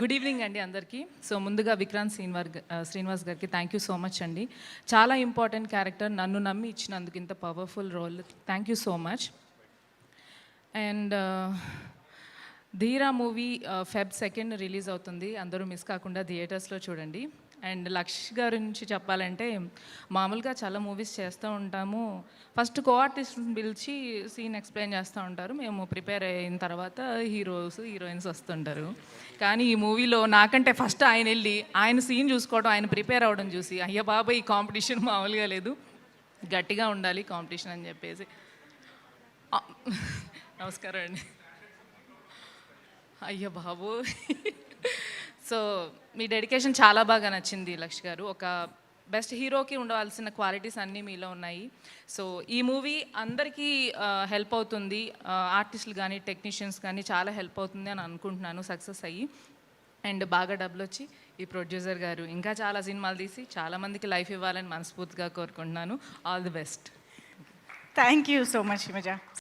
Good evening అండి అందరికీ. So ముందుగా విక్రాంత్ శ్రీనివాస్ గారికి థ్యాంక్ యూ సో మచ్ అండి. చాలా ఇంపార్టెంట్ క్యారెక్టర్, నన్ను నమ్మి ఇచ్చినందుకు, ఇంత powerful role, thank you so much. And Dheera movie Feb 2 release అవుతుంది, అందరూ మిస్ కాకుండా థియేటర్స్లో చూడండి. అండ్ లక్ష్ గారి నుంచి చెప్పాలంటే, మామూలుగా చాలా మూవీస్ చేస్తూ ఉంటాము, ఫస్ట్ కో ఆర్టిస్ట్ని పిలిచి సీన్ ఎక్స్ప్లెయిన్ చేస్తూ ఉంటారు, మేము ప్రిపేర్ అయిన తర్వాత హీరోయిన్స్ వస్తుంటారు. కానీ ఈ మూవీలో నాకంటే ఫస్ట్ ఆయన వెళ్ళి ఆయన సీన్ చూసుకోవడం, ఆయన ప్రిపేర్ అవ్వడం చూసి, అయ్య బాబా ఈ కాంపిటీషన్ మామూలుగా లేదు, గట్టిగా ఉండాలి కాంపిటీషన్ అని చెప్పేసి. నమస్కారం అండి. అయ్యో బాబు. సో మీ డెడికేషన్ చాలా బాగా నచ్చింది లక్ష్ గారు. ఒక బెస్ట్ హీరోకి ఉండవలసిన క్వాలిటీస్ అన్నీ మీలో ఉన్నాయి. సో ఈ మూవీ అందరికీ హెల్ప్ అవుతుంది, ఆర్టిస్టులు కానీ టెక్నీషియన్స్ కానీ చాలా హెల్ప్ అవుతుంది అని అనుకుంటున్నాను సక్సెస్ అయ్యి. అండ్ బాగా డబ్బులు వచ్చి ఈ ప్రొడ్యూసర్ గారు ఇంకా చాలా సినిమాలు తీసి చాలామందికి లైఫ్ ఇవ్వాలని మనస్ఫూర్తిగా కోరుకుంటున్నాను. All the best. Thank you so much Himaja.